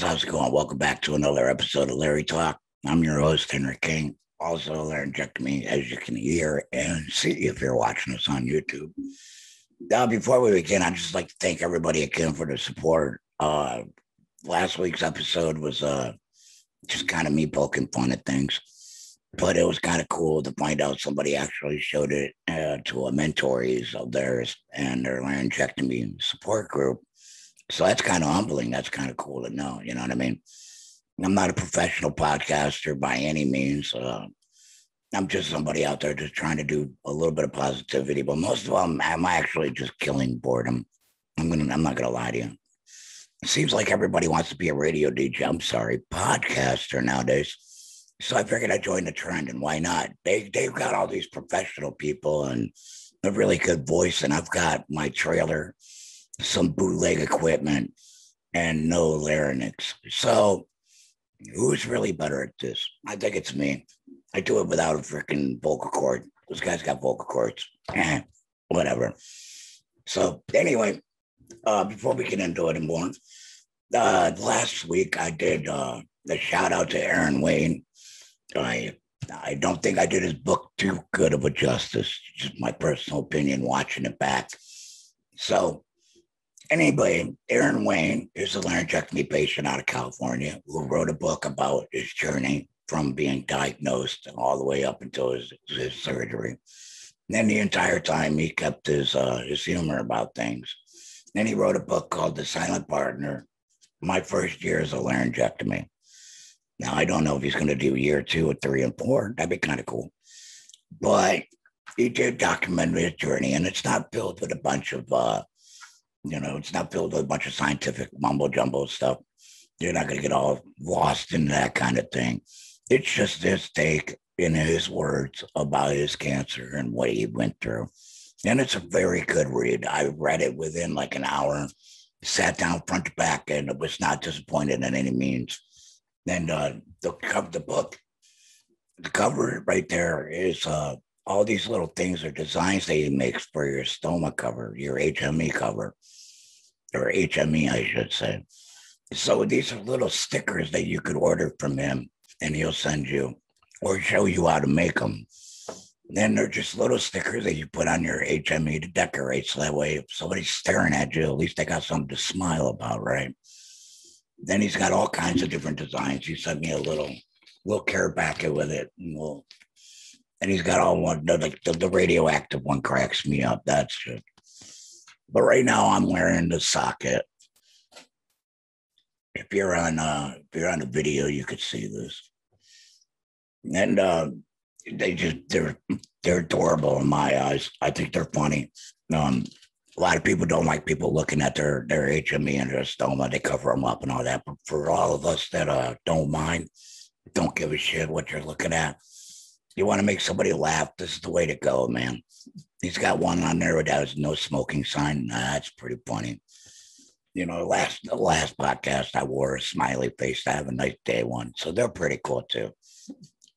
guys, how's it going? Welcome back to another episode of Lary Talk. I'm your host, Henry King, also Laryngectomee, as you can hear and see if you're watching us on YouTube. Now, before we begin, I'd just like to thank everybody again for the support. Last week's episode was just kind of me poking fun at things, but it was kind of cool to find out somebody actually showed it to a mentorees of theirs and their laryngectomy support group. So that's kind of humbling. That's kind of cool to know. You know what I mean? I'm not a professional podcaster by any means. I'm just somebody out there just trying to do a little bit of positivity. But most of all, I'm actually just killing boredom. I'm not gonna lie to you. It seems like everybody wants to be a radio DJ. I'm sorry, podcaster nowadays. So I figured I'd join the trend, and why not? They've got all these professional people and a really good voice, and I've got my trailer, some bootleg equipment, and no larynx. So who's really better at this? I think it's me. I do it without a freaking vocal cord. Those guys got vocal cords. Whatever. So anyway, before we get into it anymore, last week I did the shout out to AJWAYNE. I don't think I did his book too good of a justice. Just my personal opinion watching it back. So anyway, AJWAYNE is a laryngectomy patient out of California who wrote a book about his journey from being diagnosed all the way up until his surgery. And then the entire time he kept his humor about things. Then he wrote a book called The Silent Partner, My First Years of Laryngectomy. Now, I don't know if he's going to do year 2 or 3 and 4. That'd be kind of cool. But he did document his journey, and it's not filled with a bunch of it's not filled with a bunch of scientific mumbo jumbo stuff. You're not going to get all lost in that kind of thing. It's just his take in his words about his cancer and what he went through. And it's a very good read. I read it within like an hour, sat down front to back, and it was not disappointed in any means. And the book, the cover right there is all these little things are designs that he makes for your stoma cover, your HME cover, or HME, I should say. So these are little stickers that you could order from him, and he'll send you or show you how to make them. Then they're just little stickers that you put on your HME to decorate. So that way, if somebody's staring at you, at least they got something to smile about, right? Then he's got all kinds of different designs. He sent me a little care packet with it. And he's got all one, the radioactive one cracks me up. That's it. But right now I'm wearing the socket. If you're on the video, you could see this. And they're adorable in my eyes. I think they're funny. A lot of people don't like people looking at their HME and their stoma. They cover them up and all that. But for all of us that don't mind, don't give a shit what you're looking at, you want to make somebody laugh, this is the way to go, man. He's got one on there that has no smoking sign. That's pretty funny. You know, the last podcast, I wore a smiley face to have a nice day one. So they're pretty cool too.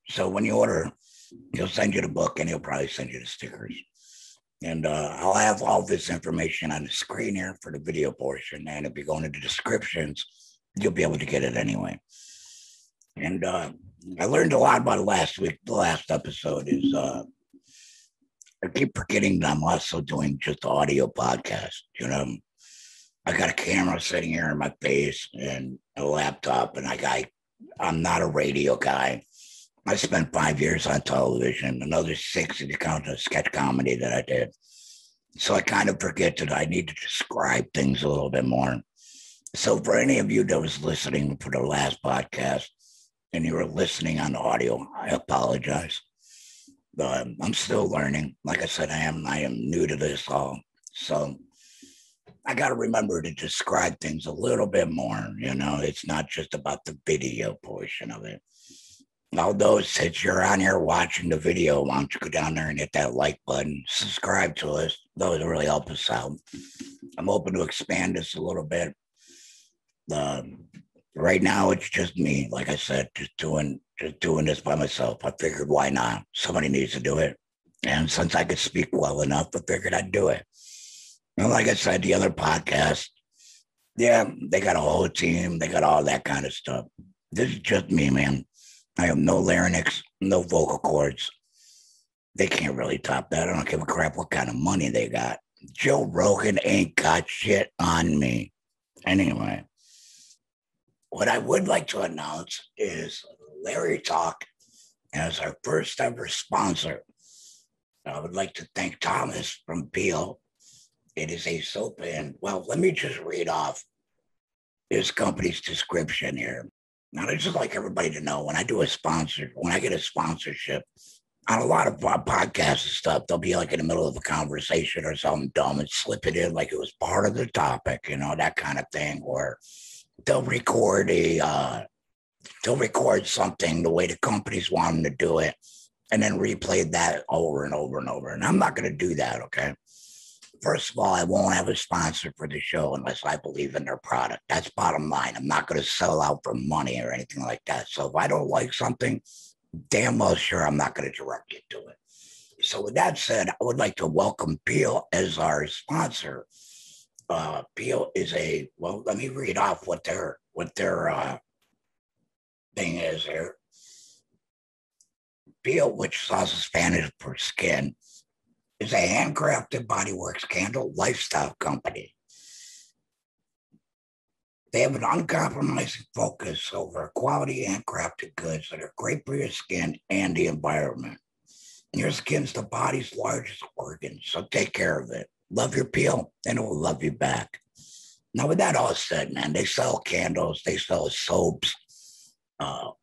So when you order, he'll send you the book and he'll probably send you the stickers. And I'll have all this information on the screen here for the video portion. And if you go into the descriptions, you'll be able to get it anyway. And I learned a lot about it last week. The last episode is I keep forgetting that I'm also doing just audio podcast. You know, I got a camera sitting here in my face and a laptop, and I'm not a radio guy. I spent 5 years on television, another 6 if you count the sketch comedy that I did. So I kind of forget that I need to describe things a little bit more. So for any of you that was listening for the last podcast and you were listening on audio, I apologize. I'm still learning. Like I said, I am new to this all. So I got to remember to describe things a little bit more. You know, it's not just about the video portion of it. Although since you're on here watching the video, why don't you go down there and hit that like button, subscribe to us. Those really help us out. I'm hoping to expand this a little bit. Right now, it's just me. Like I said, just doing this by myself. I figured, why not? Somebody needs to do it. And since I could speak well enough, I figured I'd do it. And like I said, the other podcast, Yeah, they got a whole team. They got all that kind of stuff. This is just me, man. I have no larynx, no vocal cords. They can't really top that. I don't give a crap what kind of money they got. Joe Rogan ain't got shit on me. Anyway, what I would like to announce is Lary Talk as our first ever sponsor. I would like to thank Thomas from Peel. It is a soap and, well, let me just read off his company's description here. Now, I just like everybody to know when I get a sponsorship on a lot of podcasts and stuff, they'll be like in the middle of a conversation or something dumb and slip it in like it was part of the topic, that kind of thing. Or they'll record something the way the companies want them to do it and then replay that over and over and over. And I'm not going to do that, okay? First of all, I won't have a sponsor for the show unless I believe in their product. That's bottom line. I'm not going to sell out for money or anything like that. So if I don't like something, damn well sure I'm not going to direct you to it. So with that said, I would like to welcome Peel as our sponsor. Peel is let me read off what their thing is here. Peel, which sauces Spanish for skin, is a handcrafted bodyworks candle lifestyle company. They have an uncompromising focus over quality handcrafted goods that are great for your skin and the environment. And your skin's the body's largest organ, so take care of it. Love your peel, and it will love you back. Now, with that all said, man, they sell candles, they sell soaps,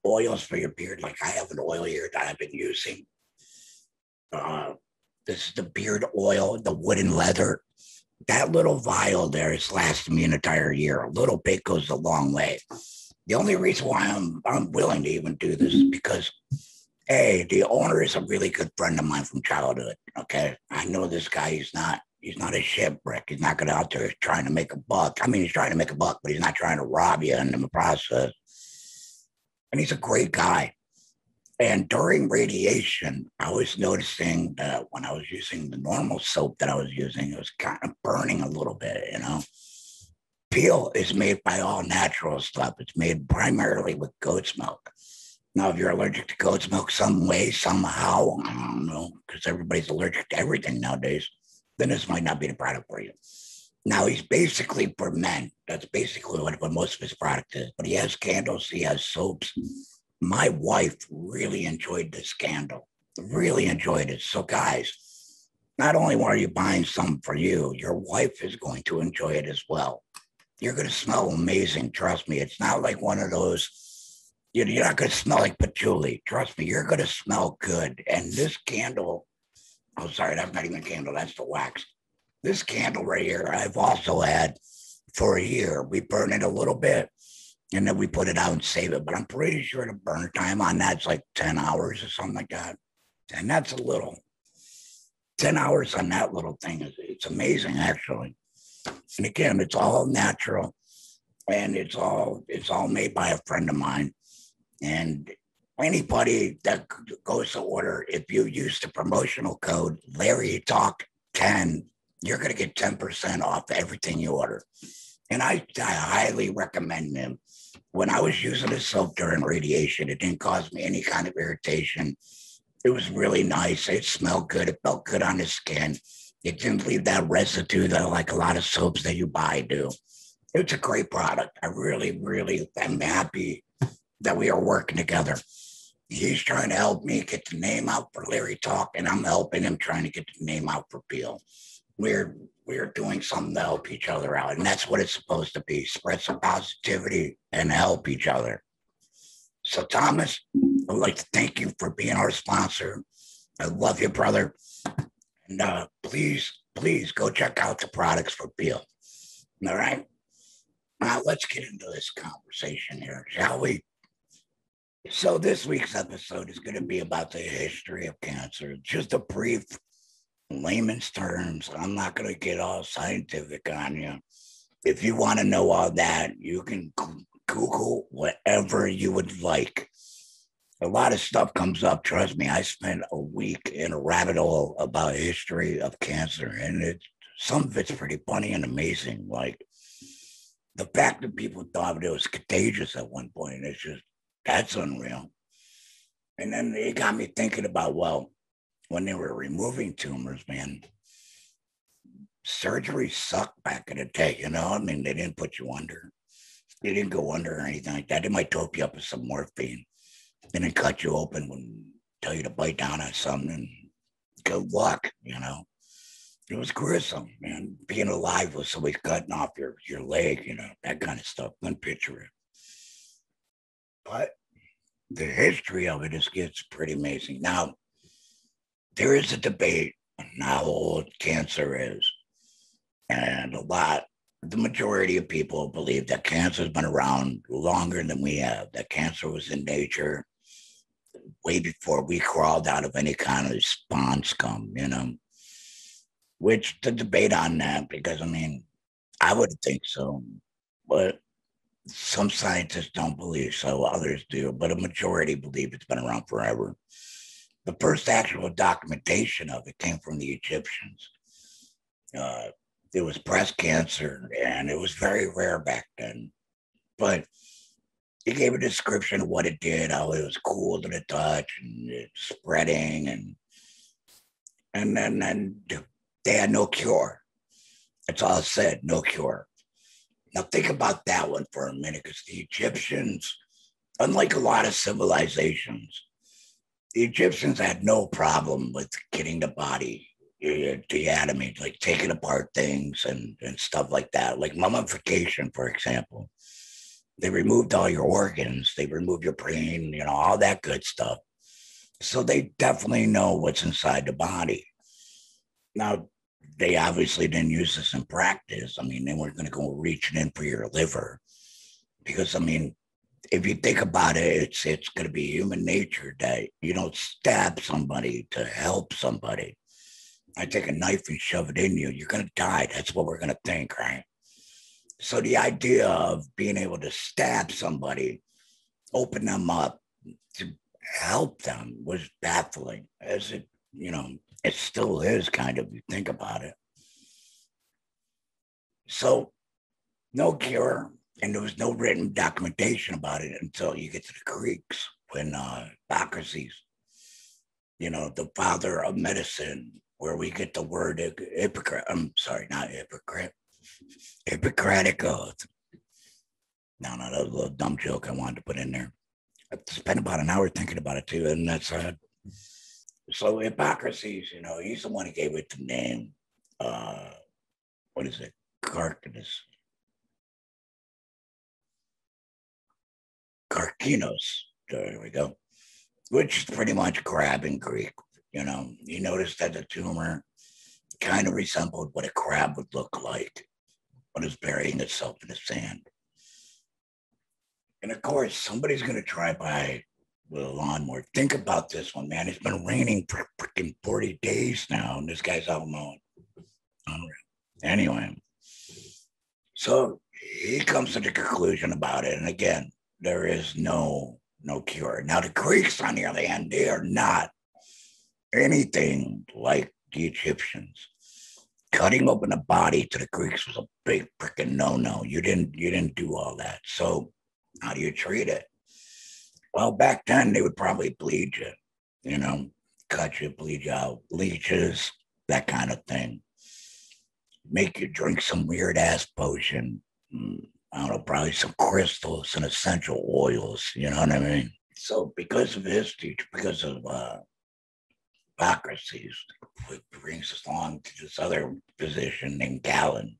oils for your beard. Like I have an oil here that I've been using. This is the beard oil, the wooden leather. That little vial there has lasted me an entire year. A little bit goes a long way. The only reason why I'm willing to even do this is because, hey, the owner is a really good friend of mine from childhood. Okay, I know this guy. He's not a shipwreck. He's not going out there trying to make a buck. I mean, he's trying to make a buck, but he's not trying to rob you in the process. And he's a great guy. And during radiation, I was noticing that when I was using the normal soap that I was using, it was kind of burning a little bit, Peel is made by all natural stuff. It's made primarily with goat's milk. Now, if you're allergic to goat's milk some way, somehow, I don't know, because everybody's allergic to everything nowadays, then this might not be the product for you. Now, he's basically for men. That's basically what most of his product is. But he has candles, he has soaps. My wife really enjoyed this candle, really enjoyed it. So guys, not only are you buying some for you, your wife is going to enjoy it as well. You're going to smell amazing. Trust me. It's not like one of those, you're not going to smell like patchouli. Trust me, you're going to smell good. And this candle, oh, sorry, that's not even a candle. That's the wax. This candle right here, I've also had for a year. We burn it a little bit. And then we put it out and save it. But I'm pretty sure the burn time on that's like 10 hours or something like that. And that's a little. 10 hours on that little thing. It's amazing, actually. And again, it's all natural. And it's all made by a friend of mine. And anybody that goes to order, if you use the promotional code Lary Talk 10, you're going to get 10% off everything you order. And I highly recommend them. When I was using the soap during radiation, it didn't cause me any kind of irritation. It was really nice. It smelled good. It felt good on the skin. It didn't leave that residue that like a lot of soaps that you buy do. It's a great product. I really, really am happy that we are working together. He's trying to help me get the name out for Lary Talk, and I'm helping him trying to get the name out for Peel. We're doing something to help each other out. And that's what it's supposed to be. Spread some positivity and help each other. So Thomas, I'd like to thank you for being our sponsor. I love you, brother. And please go check out the products for Peel. All right. Now let's get into this conversation here, shall we? So this week's episode is going to be about the history of cancer. Just a brief layman's terms. I'm not going to get all scientific on you. If you want to know all that, you can Google whatever you would like. A lot of stuff comes up. Trust me, I spent a week in a rabbit hole about history of cancer, and some of it's pretty funny and amazing. Like The fact that people thought it was contagious at one point, it's just, that's unreal. And then it got me thinking about, well, when they were removing tumors, man, surgery sucked back in the day, you know? I mean, they didn't put you under. They didn't go under or anything like that. They might dope you up with some morphine and then cut you open and tell you to bite down on something and good luck, you know? It was gruesome, man. Being alive with somebody cutting off your leg, you know, that kind of stuff. Couldn't picture it. But the history of it gets pretty amazing. Now, there is a debate on how old cancer is. And the majority of people believe that cancer has been around longer than we have, that cancer was in nature way before we crawled out of any kind of spawn scum, you know, which the debate on that, because I mean, I would think so, but some scientists don't believe so, others do, but a majority believe it's been around forever. The first actual documentation of it came from the Egyptians. It was breast cancer, and it was very rare back then. But it gave a description of what it did, how it was cool to the touch, and it's spreading, and then they had no cure. That's all it said, no cure. Now think about that one for a minute, because the Egyptians, unlike a lot of civilizations, the Egyptians had no problem with getting the body the anatomy, like taking apart things and stuff like that, like mummification, for example. They removed all your organs, they removed your brain, you know, all that good stuff. So they definitely know what's inside the body. Now, they obviously didn't use this in practice. I mean, they weren't going to go reaching in for your liver because, I mean, if you think about it, it's going to be human nature that you don't stab somebody to help somebody. I take a knife and shove it in you, you're going to die. That's what we're going to think, right? So the idea of being able to stab somebody, open them up to help them was baffling, as it, you know, it still is kind of, you think about it. So no cure, and there was no written documentation about it until you get to the Greeks, when Hippocrates, you know, the father of medicine, where we get the word hypocrite. I'm sorry, not hypocrite. Hippocratic oath. No, that was a little dumb joke I wanted to put in there. I spent about an hour thinking about it too, and that's so Hippocrates, you know, he's the one who gave it the name. What is it? Carcinos. There we go. Which is pretty much crab in Greek. You know, you notice that the tumor kind of resembled what a crab would look like when it's burying itself in the sand. And of course, somebody's going to try by with a lawnmower. Think about this one, man. It's been raining for freaking 40 days now, and this guy's out mowing. Anyway, so he comes to the conclusion about it. And again, there is no cure. Now, the Greeks, on the other hand, they are not anything like the Egyptians. Cutting open a body to the Greeks was a big freaking no-no. You didn't do all that. So how do you treat it? Well, back then they would probably bleed you, you know, cut you, bleed you out, leeches, that kind of thing. Make you drink some weird ass potion. I don't know, probably some crystals and essential oils. You know what I mean? So because of history, because of Hippocrates, it brings us along to this other physician named Galen,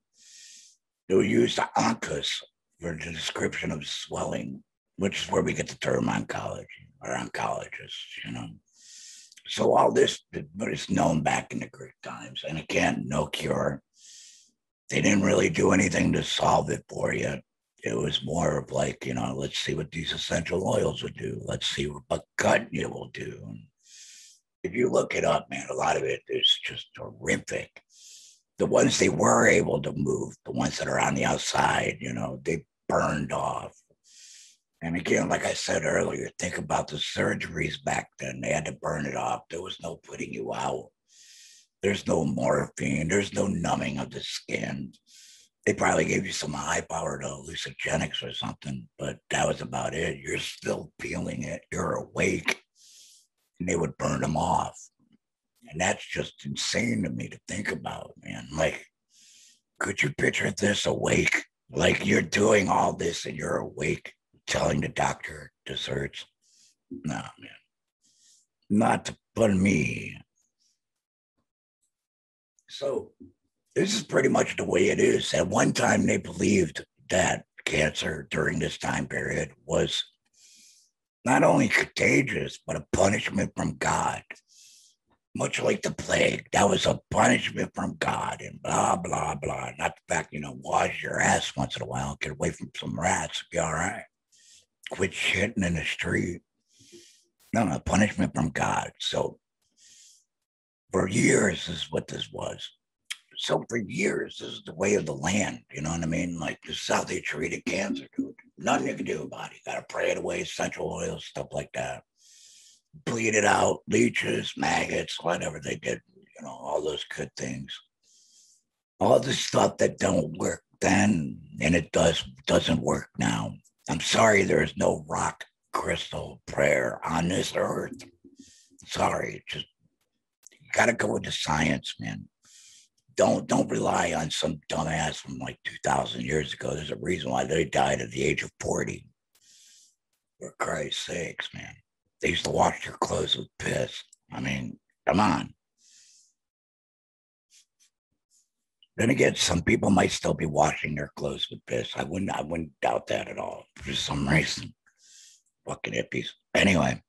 who used the onkus for the description of swelling, which is where we get the term oncology or oncologist, you know. So all this is known back in the Greek times. And again, no cure. They didn't really do anything to solve it for you. It was more of like, you know, let's see what these essential oils would do. Let's see what gut you will do. And if you look it up, man, a lot of it is just horrific. The ones they were able to move, the ones that are on the outside, you know, they burned off. And again, like I said earlier, think about the surgeries back then. They had to burn it off. There was no putting you out. There's no morphine. There's no numbing of the skin. They probably gave you some high-powered hallucinogenics or something, but that was about it. You're still feeling it. You're awake, and they would burn them off. And that's just insane to me to think about, man. Like, could you picture this awake? Like you're doing all this and you're awake, telling the doctor this hurts. No, man. Not but me. So this is pretty much the way it is. At one time, they believed that cancer during this time period was not only contagious, but a punishment from God. Much like the plague, that was a punishment from God and blah, blah, blah. Not the fact, wash your ass once in a while, get away from some rats, be all right. Quit shitting in the street. No, punishment from God. So for years, this is what this was. So for years, this is the way of the land. You know what I mean? Like this is how they treated cancer, dude. Nothing you can do about it. You got to pray it away, essential oils, stuff like that. Bleed it out, leeches, maggots, whatever they did, all those good things. All the stuff that don't work then, and it doesn't work now. I'm sorry, there is no rock crystal prayer on this earth. Sorry, just you gotta go with the science, man. Don't rely on some dumbass from like 2,000 years ago. There's a reason why they died at the age of 40. For Christ's sakes, man. They used to wash their clothes with piss. I mean, come on. Then again, some people might still be washing their clothes with piss. I wouldn't doubt that at all. For some reason. Fucking hippies. Anyway.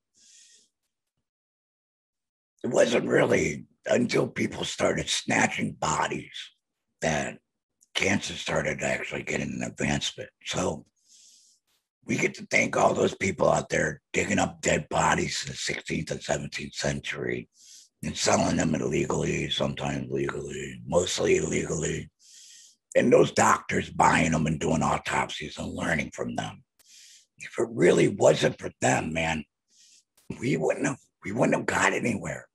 It wasn't really until people started snatching bodies that cancer started actually getting an advancement. So we get to thank all those people out there digging up dead bodies in the 16th and 17th century and selling them illegally, sometimes legally, mostly illegally. And those doctors buying them and doing autopsies and learning from them. If it really wasn't for them, man, we wouldn't have got anywhere.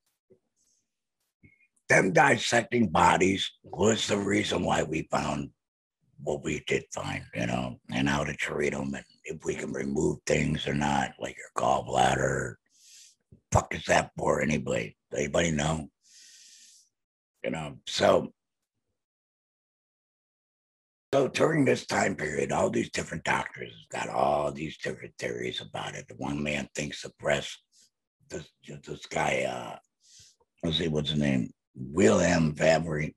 Them dissecting bodies was the reason why we found what we did find, and how to treat them and if we can remove things or not, like your gallbladder. Fuck is that for anybody? Anybody know? So during this time period, all these different doctors got all these different theories about it. The one man thinks the breast, this guy, let's see, what's his name? Wilhelm Fabry.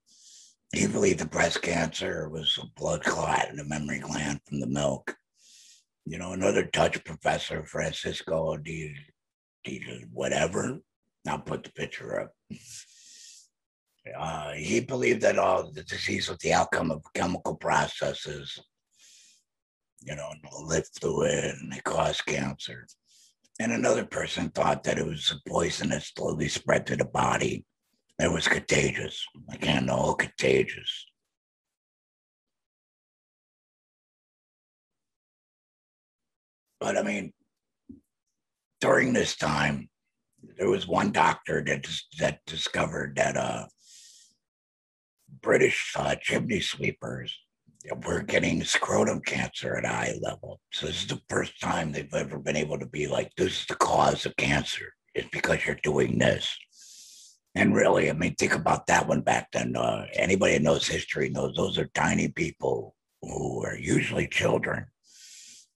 He believed the breast cancer was a blood clot in the mammary gland from the milk. Another Dutch professor, Francisco de whatever. I'll put the picture up. He believed that all the disease was the outcome of chemical processes, in the lymph fluid, and they cause cancer. And another person thought that it was a poison that slowly spread to the body. It was contagious. Again, all contagious. But I mean, during this time, there was one doctor that discovered that British chimney sweepers were getting scrotum cancer at a high level. So this is the first time they've ever been able to be like, this is the cause of cancer. It's because you're doing this. And really, I mean, think about that one back then. Anybody that knows history knows those are tiny people who are usually children.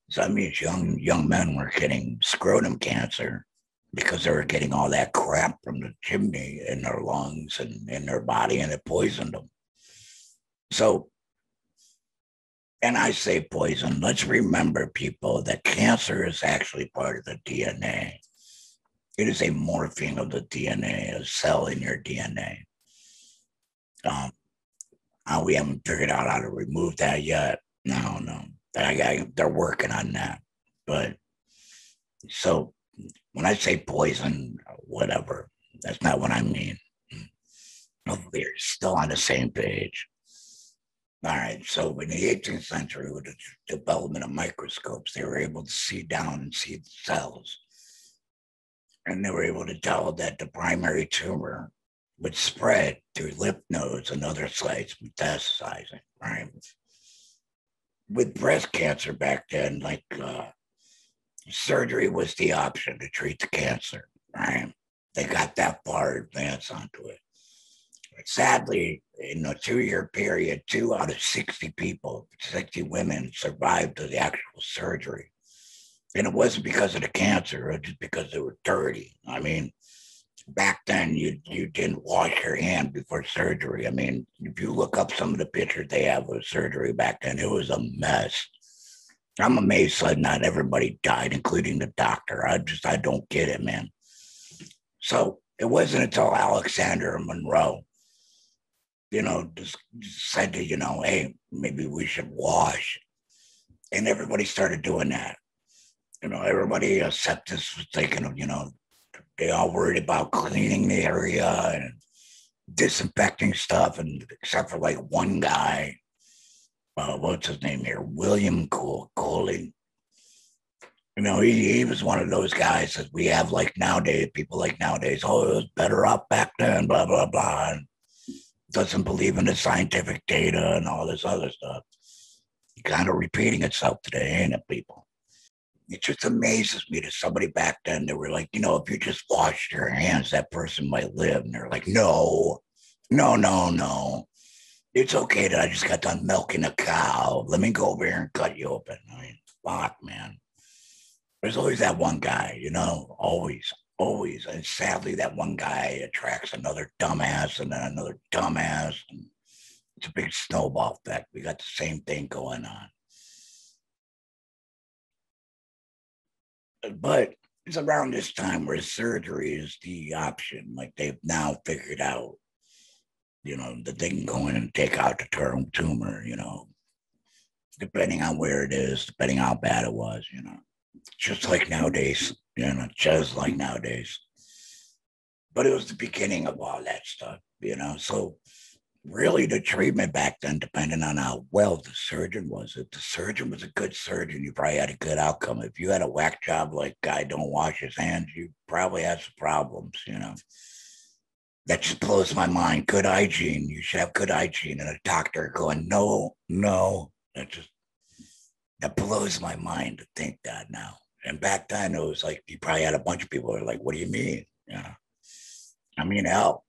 So that means young men were getting scrotum cancer because they were getting all that crap from the chimney in their lungs and in their body, and it poisoned them. So, and I say poison, let's remember, people, that cancer is actually part of the DNA. It is a morphing of the DNA, a cell in your DNA. We haven't figured out how to remove that yet. No. They're working on that. But so when I say poison, whatever, that's not what I mean. We're still on the same page. All right. So in the 18th century, with the development of microscopes, they were able to see down and see the cells. And they were able to tell that the primary tumor would spread through lymph nodes and other sites, metastasizing, right? with breast cancer back then, like surgery was the option to treat the cancer, right? They got that far advanced onto it. But sadly, in a 2-year period, 2 out of 60 people, 60 women survived the actual surgery. And it wasn't because of the cancer, it was just because they were dirty. I mean, back then you didn't wash your hand before surgery. I mean, if you look up some of the pictures they have of surgery back then, it was a mess. I'm amazed that not everybody died, including the doctor. I don't get it, man. So it wasn't until Alexander Monroe, just said to, hey, maybe we should wash. And everybody started doing that. Everybody except this was thinking of, they all worried about cleaning the area and disinfecting stuff. And except for like one guy, what's his name here? William Coley. He was one of those guys that we have like nowadays, people like nowadays, oh, it was better off back then, blah, blah, blah. And doesn't believe in the scientific data and all this other stuff. Kind of repeating itself today, ain't it, people? It just amazes me that somebody back then, they were like, if you just wash your hands, that person might live. And they're like, no. It's okay that I just got done milking a cow. Let me go over here and cut you open. I mean, fuck, man. There's always that one guy, always. And sadly, that one guy attracts another dumbass and then another dumbass. And it's a big snowball effect. We got the same thing going on. But it's around this time where surgery is the option. Like they've now figured out, that they can go in and take out the tumor, depending on where it is, depending how bad it was, just like nowadays, just like nowadays. But it was the beginning of all that stuff, So really the treatment back then, depending on how well the surgeon was. If the surgeon was a good surgeon, you probably had a good outcome. If you had a whack job like guy don't wash his hands, you probably had some problems, That just blows my mind. Good hygiene. You should have good hygiene. And a doctor going, no. That blows my mind to think that now. And back then it was like, you probably had a bunch of people who were like, what do you mean? I mean, hell,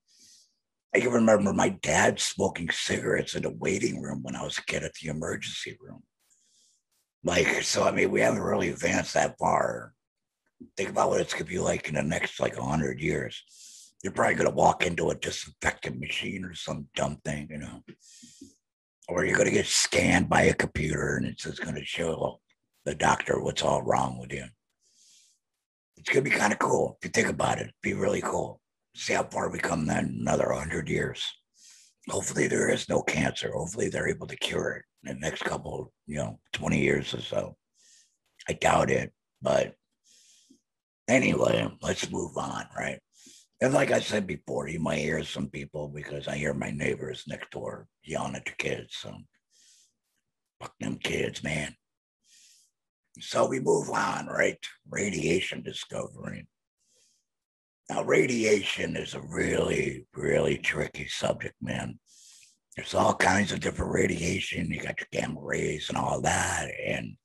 I can remember my dad smoking cigarettes in the waiting room when I was a kid at the emergency room. We haven't really advanced that far. Think about what it's going to be like in the next 100 years. You're probably going to walk into a disinfectant machine or some dumb thing, or you're going to get scanned by a computer and it's just going to show the doctor what's all wrong with you. It's going to be kind of cool if you think about it. It'd be really cool. See how far we come then, another 100 years. Hopefully there is no cancer. Hopefully they're able to cure it in the next couple, 20 years or so. I doubt it, but anyway, let's move on, right? And like I said before, you might hear some people because I hear my neighbors next door yelling at the kids. So fuck them kids, man. So we move on, right? Radiation discovery. Now, radiation is a really, really tricky subject, man. There's all kinds of different radiation. You got your gamma rays and all that. And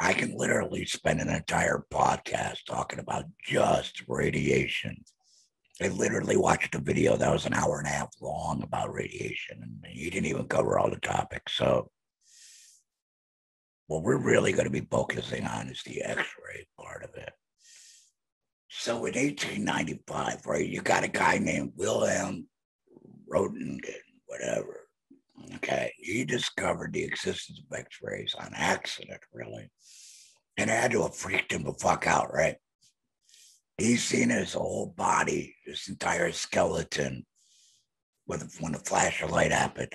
I can literally spend an entire podcast talking about just radiation. I literally watched a video that was an hour and a half long about radiation, and he didn't even cover all the topics. So what we're really going to be focusing on is the X-ray part of it. So in 1895, right, you got a guy named Wilhelm Röntgen, whatever. Okay, he discovered the existence of X-rays on accident, really. And it had to have freaked him the fuck out, right? He's seen his whole body, his entire skeleton, when the flash of light happened.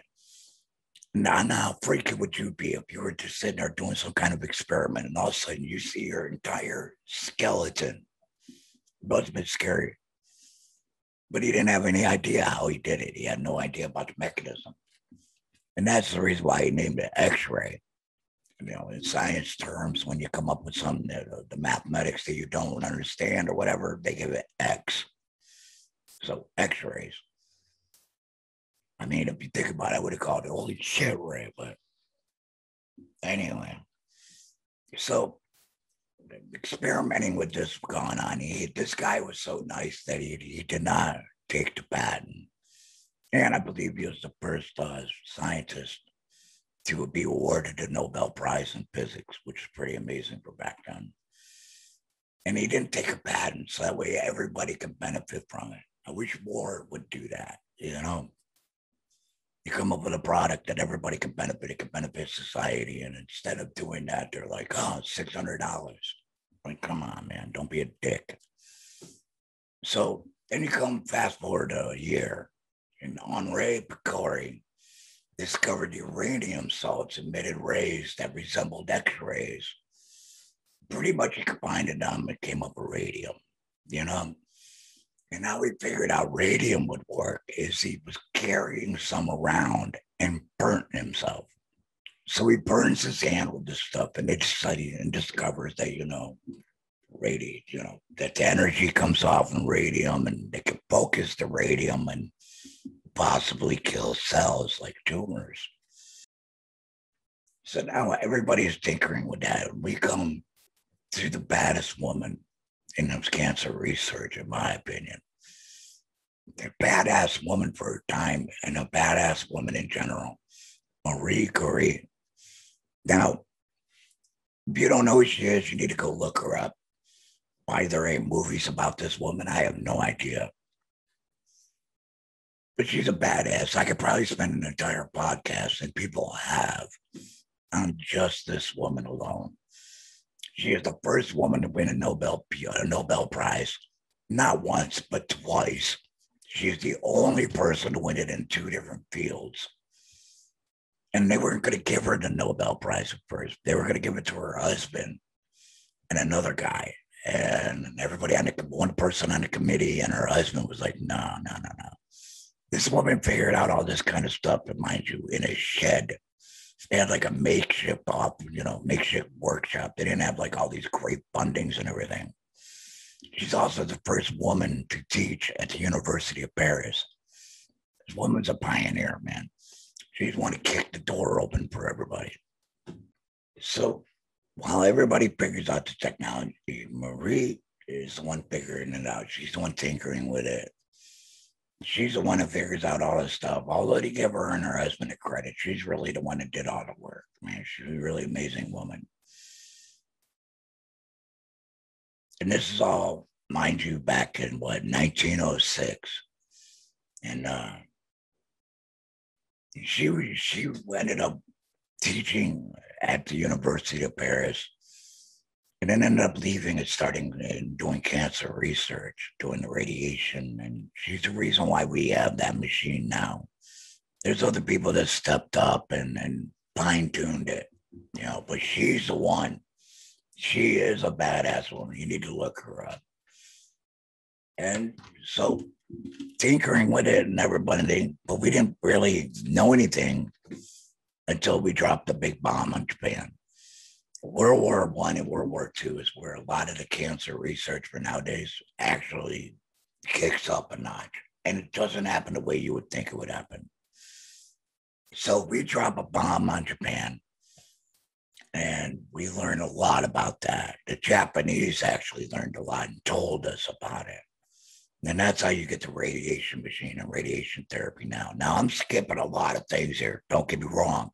Now, how freaky would you be if you were just sitting there doing some kind of experiment and all of a sudden you see your entire skeleton? It must have been scary. But he didn't have any idea how he did it. He had no idea about the mechanism. And that's the reason why he named it X-ray. In science terms, when you come up with something, the mathematics that you don't understand or whatever, they give it X. So X-rays. I mean, if you think about it, I would have called it holy shit ray, but Anyway, so experimenting with this going on, this guy was so nice that he did not take the patent. And I believe he was the first scientist to be awarded a Nobel Prize in physics, which is pretty amazing for back then. And he didn't take a patent, so that way everybody could benefit from it. I wish more would do that, you know? You come up with a product that everybody can benefit, it can benefit society. And instead of doing that, they're like, oh, $600. Like, come on, man, don't be a dick. So then you come fast forward a year, and Henri Curie discovered uranium salts emitted rays that resembled X-rays. Pretty much he combined them and came up with radium, you know? And how he figured out radium would work is he was carrying some around and burnt himself. So he burns his hand with this stuff, and they study and discovers that, radiate, that the energy comes off in radium, and they can focus the radium and possibly kill cells like tumors. So now everybody's tinkering with that. We come to the baddest woman in this cancer research, in my opinion. A badass woman for her time and a badass woman in general, Marie Curie. Now, if you don't know who she is, you need to go look her up. Why there ain't movies about this woman, I have no idea. But she's a badass. I could probably spend an entire podcast, and people have, on just this woman alone. She is the first woman to win a Nobel Prize, not once, but twice. She is the only person to win it in two different fields. And they weren't going to give her the Nobel Prize at first. They were going to give it to her husband and another guy. And everybody one person on the committee and her husband was like, no. This woman figured out all this kind of stuff, and mind you, in a shed. They had like a makeshift workshop. They didn't have like all these great fundings and everything. She's also the first woman to teach at the University of Paris. This woman's a pioneer, man. She's one to kick the door open for everybody. So while everybody figures out the technology, Marie is the one figuring it out. She's the one tinkering with it. She's the one who figures out all this stuff. Although to give her and her husband the credit, she's really the one that did all the work. Man, she's a really amazing woman. And this is all, mind you, back in 1906. And she ended up teaching at the University of Paris, and then ended up leaving and starting and doing cancer research, doing the radiation. And she's the reason why we have that machine now. There's other people that stepped up and fine-tuned it, but she's the one. She is a badass woman. You need to look her up. And so tinkering with it and everybody, but we didn't really know anything until we dropped the big bomb on Japan. World War I and World War II is where a lot of the cancer research for nowadays actually kicks up a notch. And it doesn't happen the way you would think it would happen. So we drop a bomb on Japan, and we learn a lot about that. The Japanese actually learned a lot and told us about it. And that's how you get the radiation machine and radiation therapy now. Now, I'm skipping a lot of things here. Don't get me wrong.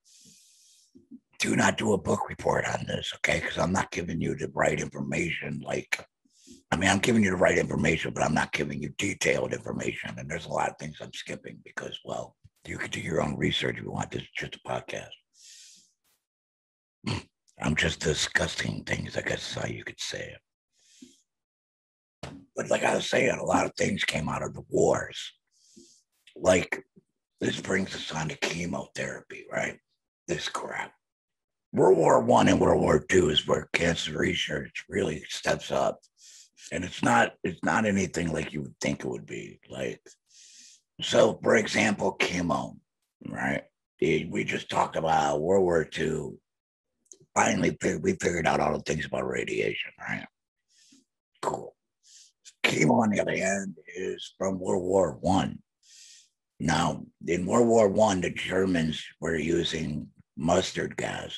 Do not do a book report on this, okay? Because I'm not giving you the right information. I'm giving you the right information, but I'm not giving you detailed information. And there's a lot of things I'm skipping because, well, you can do your own research if you want. This is just a podcast. I'm just discussing things, I guess is how you could say it. But like I was saying, a lot of things came out of the wars. Like, this brings us on to chemotherapy, right? This crap. World War I and World War II is where cancer research really steps up. And it's not anything like you would think it would be. So for example, chemo, right? We just talked about World War II. Finally, we figured out all the things about radiation, right? Cool. Chemo, on the other hand, is from World War I. Now, in World War I, the Germans were using mustard gas.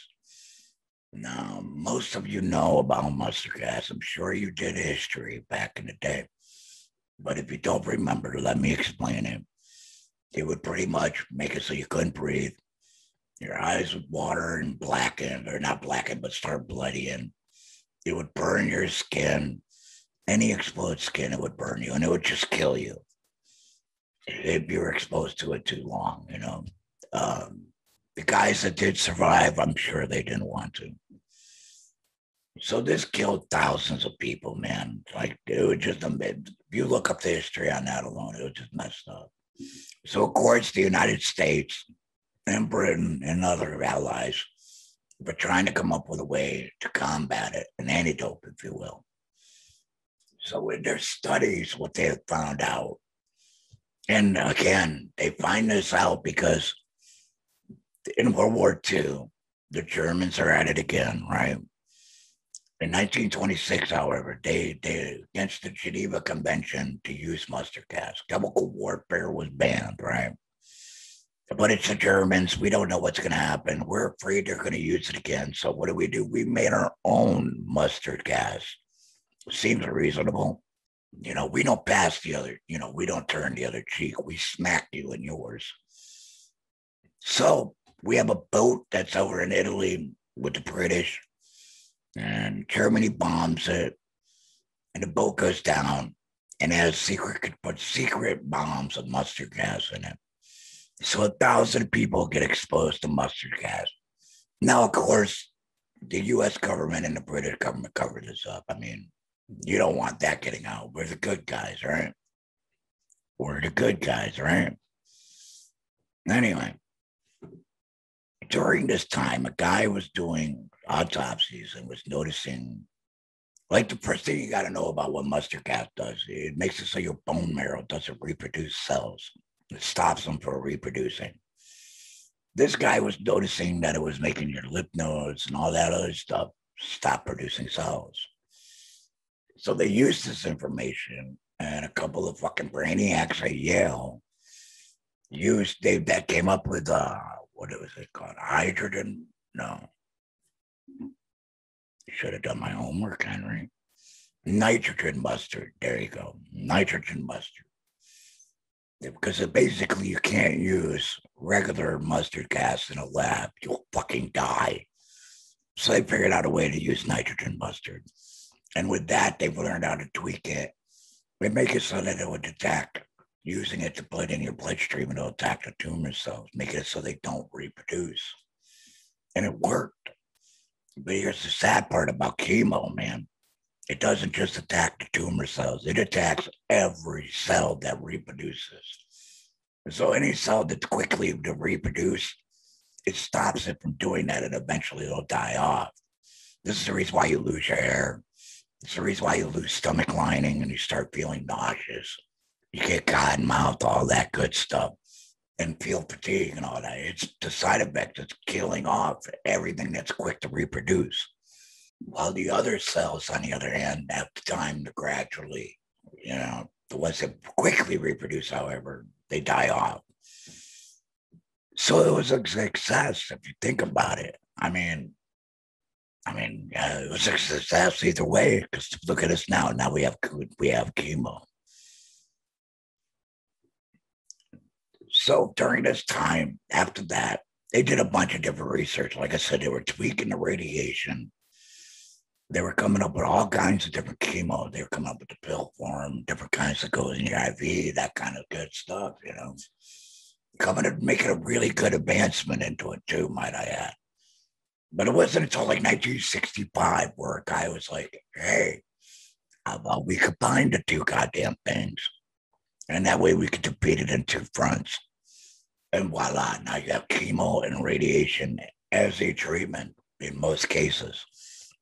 Now, most of you know about mustard gas. I'm sure you did history back in the day. But if you don't remember, let me explain it. It would pretty much make it so you couldn't breathe. Your eyes would water and blacken, or not blacken, but start bloodying. It would burn your skin. Any exposed skin, it would burn you, and it would just kill you if you were exposed to it too long, the guys that did survive, I'm sure they didn't want to. So this killed thousands of people, man. Like, it was just, if you look up the history on that alone, it was just messed up. So of course, the United States and Britain and other allies were trying to come up with a way to combat it, an antidote, if you will. So in their studies, what they have found out, and again, they find this out because in World War II, the Germans are at it again, right? In 1926, however, they against the Geneva Convention to use mustard gas. Chemical warfare was banned, right? But it's the Germans. We don't know what's going to happen. We're afraid they're going to use it again. So what do? We made our own mustard gas. Seems reasonable. We don't pass the other, we don't turn the other cheek. We smack you in yours. So we have a boat that's over in Italy with the British, and Germany bombs it, and the boat goes down and has secret bombs of mustard gas in it. So 1,000 people get exposed to mustard gas. Now, of course, the US government and the British government covered this up. I mean, you don't want that getting out. We're the good guys, right? We're the good guys, right? Anyway, during this time, a guy was doing autopsies and was noticing, like, the first thing you got to know about what mustard gas does, it makes it so your bone marrow doesn't reproduce cells. It stops them from reproducing. This guy was noticing that it was making your lymph nodes and all that other stuff stop producing cells. So they used this information, and a couple of fucking brainiacs at Yale that came up with what was it called? Hydrogen? No. Should have done my homework, Henry. Nitrogen mustard. There you go. Nitrogen mustard. Because basically you can't use regular mustard gas in a lab. You'll fucking die. So they figured out a way to use nitrogen mustard. And with that, they've learned how to tweak it. They make it so that it would detect, using it to put in your bloodstream, and it'll attack the tumor cells, make it so they don't reproduce. And it worked. But here's the sad part about chemo, man. It doesn't just attack the tumor cells. It attacks every cell that reproduces. So any cell that's quickly to reproduce, it stops it from doing that, and eventually it'll die off. This is the reason why you lose your hair. It's the reason why you lose stomach lining and you start feeling nauseous. You get cotton mouth, all that good stuff, and feel fatigue and all that. It's the side effect. It's killing off everything that's quick to reproduce. While the other cells, on the other hand, have time to gradually, the ones that quickly reproduce, however, they die off. So it was a success if you think about it. I mean, it was a success either way, because look at us now. Now we have chemo. So during this time, after that, they did a bunch of different research. Like I said, they were tweaking the radiation. They were coming up with all kinds of different chemo. They were coming up with the pill form, different kinds that goes in your IV, that kind of good stuff, Coming to making a really good advancement into it too, might I add. But it wasn't until like 1965 where a guy was like, hey, how about we combine the two goddamn things? And that way we could defeat it in two fronts. And voila, now you have chemo and radiation as a treatment in most cases.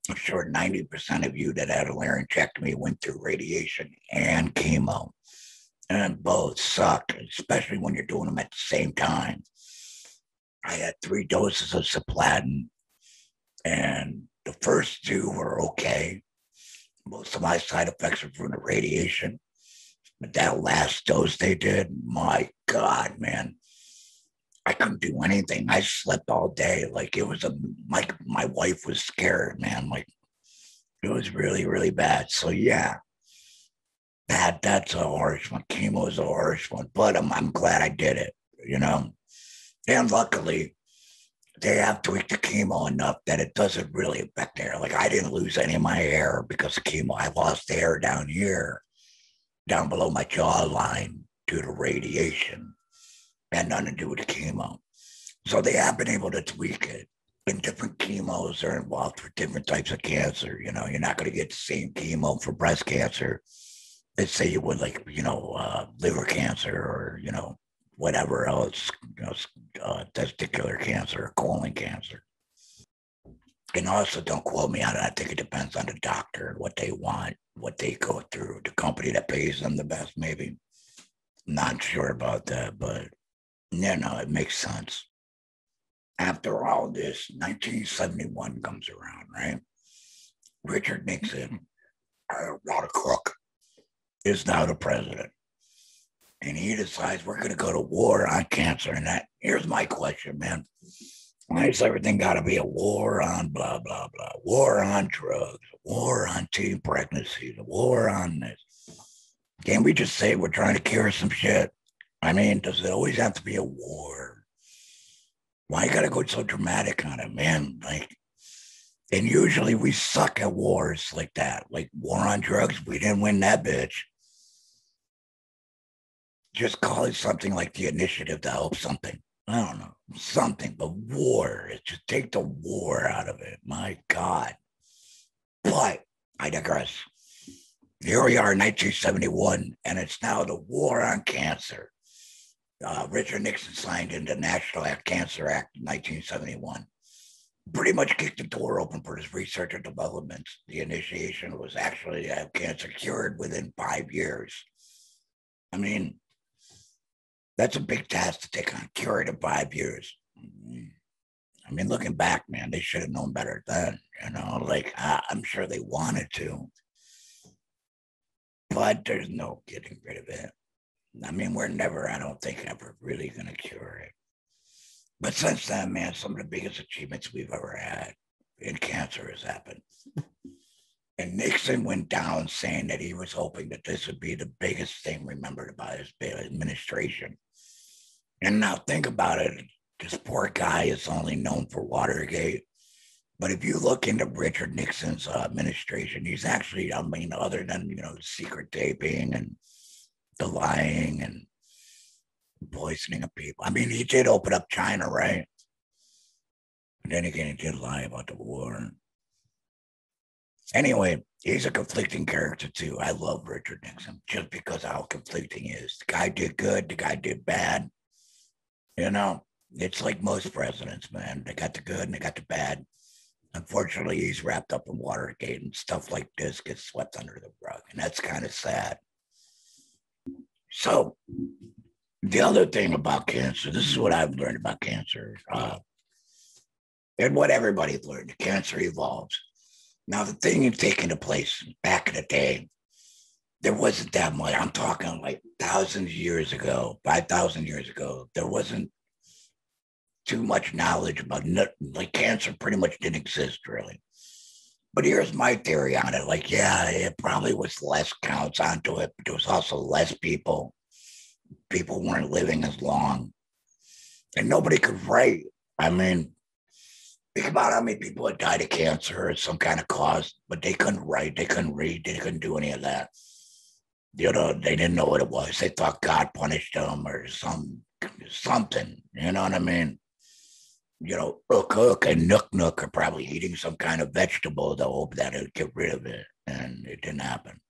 I'm sure 90% of you that had a laryngectomy went through radiation and chemo. And both suck, especially when you're doing them at the same time. I had 3 doses of cisplatin, and the first 2 were okay. Most of my side effects were from the radiation. But that last dose they did, my God, man. I couldn't do anything. I slept all day. Like it was my wife was scared, man. Like it was really, really bad. So yeah, that's a harsh one. Chemo is a harsh one, but I'm glad I did it, you know. And luckily, they have tweaked the chemo enough that it doesn't really affect hair. Like I didn't lose any of my hair because of chemo. I lost hair down here, down below my jawline due to radiation. Had nothing to do with the chemo. So they have been able to tweak it. And different chemos are involved for different types of cancer. You know, you're not going to get the same chemo for breast cancer. Let's say you would like, liver cancer or, whatever else, testicular cancer or colon cancer. And also don't quote me on it. I think it depends on the doctor, what they want, what they go through, the company that pays them the best, maybe. Not sure about that, but it makes sense. After all this, 1971 comes around, right? Richard Nixon, not a crook, is now the president. And he decides we're going to go to war on cancer. And here's my question, man. Why is everything got to be a war on blah, blah, blah? War on drugs, war on teen pregnancies, a war on this. Can't we just say we're trying to cure some shit? I mean, does it always have to be a war? Why you got to go so dramatic on it, man? Like, and usually we suck at wars like that. Like war on drugs, we didn't win that bitch. Just call it something like the initiative to help something. I don't know, something, but war. Just take the war out of it. My God. But I digress. Here we are in 1971, and it's now the war on cancer. Richard Nixon signed into the National Cancer Act in 1971. Pretty much kicked the door open for his research and development. The initiation was actually to have cancer cured within 5 years. I mean, that's a big task to take on, cure it in 5 years. I mean, looking back, man, they should have known better then. Like I'm sure they wanted to, but there's no getting rid of it. I mean, we're never, I don't think, ever really going to cure it. But since then, man, some of the biggest achievements we've ever had in cancer has happened. And Nixon went down saying that he was hoping that this would be the biggest thing remembered about his administration. And now think about it. This poor guy is only known for Watergate. But if you look into Richard Nixon's administration, he's actually, I mean, other than, secret taping and the lying and poisoning of people. I mean, he did open up China, right? And then again, he did lie about the war. Anyway, he's a conflicting character too. I love Richard Nixon just because of how conflicting he is. The guy did good, the guy did bad. It's like most presidents, man. They got the good and they got the bad. Unfortunately, he's wrapped up in Watergate and stuff like this gets swept under the rug. And that's kind of sad. So the other thing about cancer, this is what I've learned about cancer, and what everybody's learned, cancer evolves. Now, the thing is taking place back in the day, there wasn't that much. I'm talking like thousands of years ago, 5,000 years ago, there wasn't too much knowledge about like cancer pretty much didn't exist really. But here's my theory on it. Like, yeah, it probably was less counts onto it, but there was also less people. People weren't living as long. And nobody could write. I mean, think about how many people had died of cancer or some kind of cause, but they couldn't write, they couldn't read, they couldn't do any of that. They didn't know what it was. They thought God punished them or something. You know what I mean? Ook and Nook are probably eating some kind of vegetable to hope that it would get rid of it. And it didn't happen.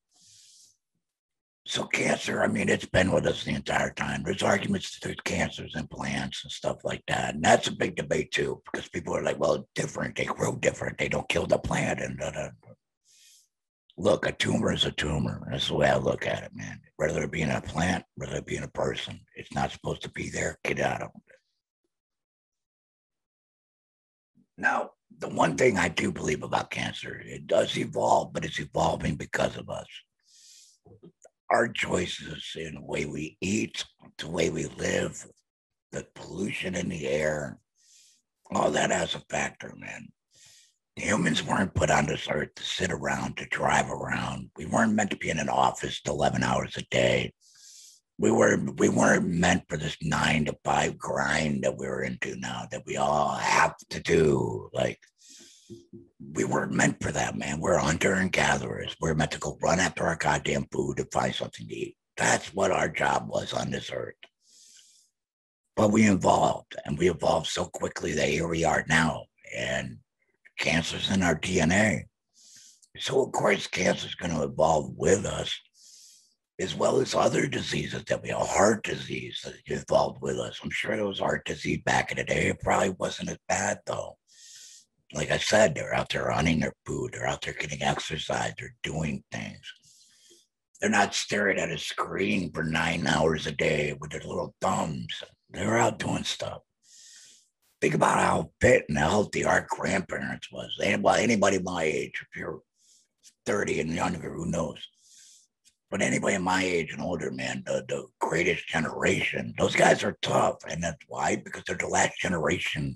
So cancer, I mean, it's been with us the entire time. There's arguments that there's cancers in plants and stuff like that. And that's a big debate too, because people are like, well, it's different. They grow different. They don't kill the plant. And look, a tumor is a tumor. That's the way I look at it, man. Whether it be in a plant, whether it be in a person, it's not supposed to be there. Get out of it. Now, the one thing I do believe about cancer, it does evolve, but it's evolving because of us. Our choices in the way we eat, the way we live, the pollution in the air, all that has a factor, man. Humans weren't put on this earth to sit around, to drive around. We weren't meant to be in an office 11 hours a day. We weren't meant for this 9 to 5 grind that we're into now, that we all have to do. Like, we weren't meant for that, man. We're hunter and gatherers. We're meant to go run after our goddamn food and find something to eat. That's what our job was on this earth. But we evolved, and we evolved so quickly that here we are now. And cancer's in our DNA. So, of course, cancer's going to evolve with us, as well as other diseases that we have. Heart disease that evolved with us. I'm sure there was heart disease back in the day. It probably wasn't as bad, though. Like I said, they're out there hunting their food. They're out there getting exercise. They're doing things. They're not staring at a screen for 9 hours a day with their little thumbs. They're out doing stuff. Think about how fit and healthy our grandparents was. Anybody my age, if you're 30 and younger, who knows? But anybody my age and older, man, the greatest generation, those guys are tough. And that's why, because they're the last generation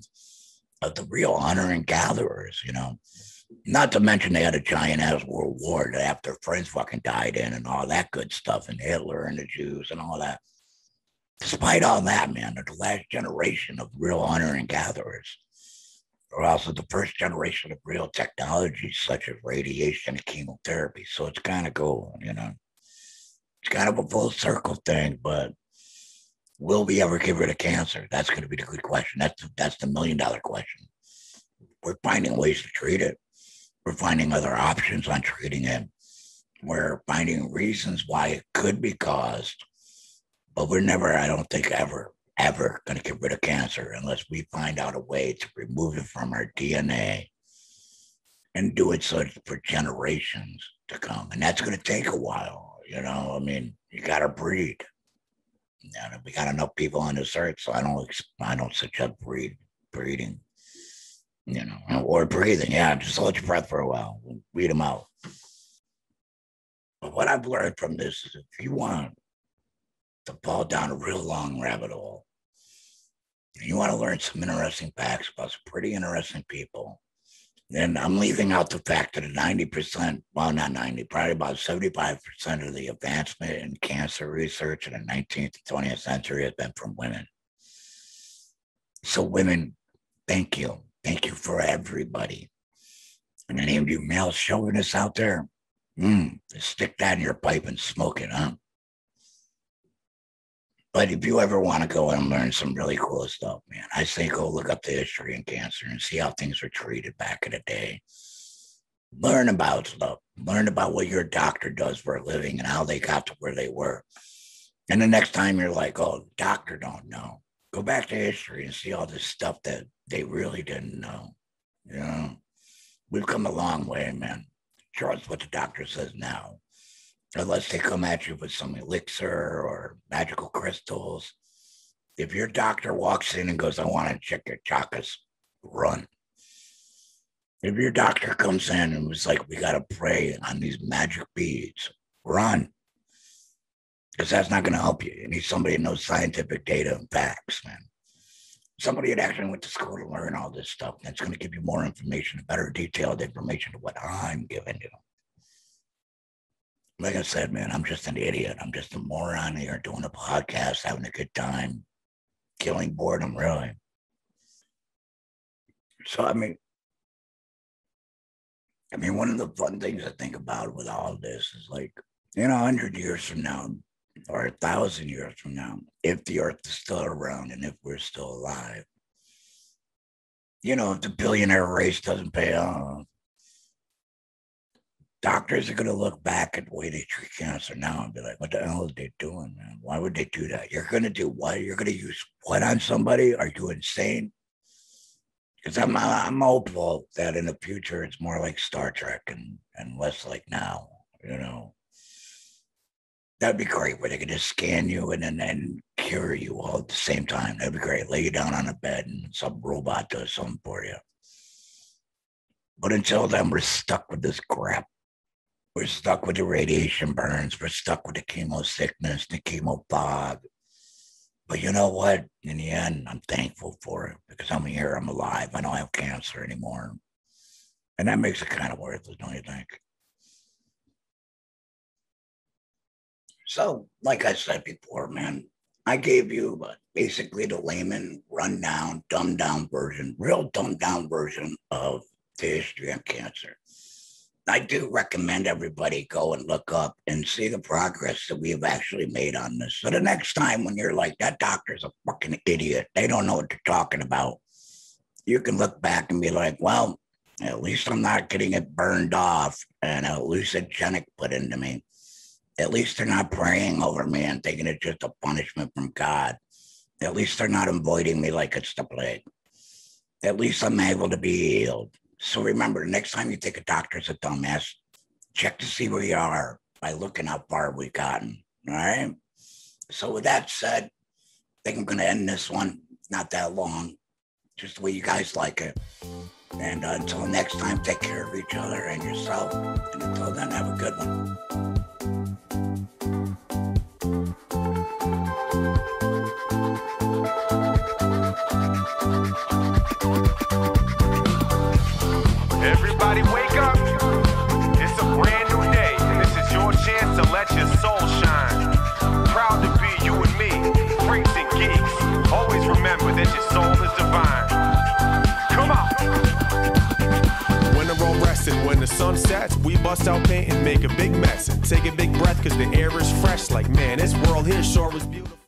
of the real hunter and gatherers, you know. Not to mention they had a giant ass world war that half their friends fucking died in and all that good stuff, and Hitler and the Jews and all that. Despite all that, man, they're the last generation of real hunter and gatherers. They're also the first generation of real technologies such as radiation and chemotherapy. So it's kind of cool, you know. It's kind of a full circle thing, but will we ever get rid of cancer? That's going to be the good question. That's the $1 million question. We're finding ways to treat it. We're finding other options on treating it. We're finding reasons why it could be caused, but we're never, I don't think, ever going to get rid of cancer unless we find out a way to remove it from our DNA and do it so for generations to come. And that's going to take a while, you know. I mean, you got to breed. You know, we got enough people on this earth, so I don't suggest breeding. You know, or breathing. Yeah, just hold your breath for a while. Weed them out. But what I've learned from this is if you want to fall down a real long rabbit hole, and you want to learn some interesting facts about some pretty interesting people, then I'm leaving out the fact that 90%, well, not 90, probably about 75% of the advancement in cancer research in the 19th and 20th century has been from women. So women, thank you. Thank you for everybody. And any of you male chauvinists out there, stick that in your pipe and smoke it, huh? But if you ever want to go and learn some really cool stuff, man, I say go look up the history in cancer and see how things were treated back in the day. Learn about stuff. Learn about what your doctor does for a living and how they got to where they were. And the next time you're like, oh, doctor don't know. Go back to history and see all this stuff that they really didn't know. You know, we've come a long way, man. Trust what the doctor says now. Unless they come at you with some elixir or magical crystals. If your doctor walks in and goes, I want to check your chakras, run. If your doctor comes in and was like, we got to pray on these magic beads, run. Because that's not going to help you. You need somebody who knows scientific data and facts, man. Somebody that actually went to school to learn all this stuff. That's going to give you more information, better detailed information to what I'm giving you. Like I said, man, I'm just an idiot. I'm just a moron here doing a podcast, having a good time, killing boredom, really. So, I mean, one of the fun things I think about with all of this is like, 100 years from now, or 1,000 years from now, if the earth is still around and if we're still alive, if the billionaire race doesn't pay off, doctors are going to look back at the way they treat cancer now and be like, what the hell are they doing, man? Why would they do that? You're going to do what? You're going to use what on somebody? Are you insane? Because I'm hopeful that in the future, it's more like Star Trek and less like now, That'd be great where they could just scan you and then cure you all at the same time. That'd be great. Lay you down on a bed and some robot does something for you. But until then, we're stuck with this crap. We're stuck with the radiation burns. We're stuck with the chemo sickness, the chemo fog. But you know what? In the end, I'm thankful for it because I'm here, I'm alive. I don't have cancer anymore. And that makes it kind of worth it, don't you think? So, like I said before, man, I gave you basically the layman, rundown, dumbed down version, real dumbed down version of the history of cancer. I do recommend everybody go and look up and see the progress that we've actually made on this. So the next time when you're like, that doctor's a fucking idiot, they don't know what they're talking about, you can look back and be like, well, at least I'm not getting it burned off and a hallucinogenic put into me. At least they're not praying over me and thinking it's just a punishment from God. At least they're not avoiding me like it's the plague. At least I'm able to be healed. So remember, next time you think a doctor's a dumbass, check to see where you are by looking how far we've gotten. All right. So with that said, I think I'm going to end this one. Not that long, just the way you guys like it. And until next time, take care of each other and yourself. And until then, have a good one. Everybody wake up. It's a brand new day, and this is your chance to let your soul shine. Proud to be you and me, freaks and geeks. Always remember that your soul is divine. Come on. When the road resting, when the sun sets, we bust out paint and make a big mess. And take a big breath, cause the air is fresh. Like, man, this world here sure was beautiful.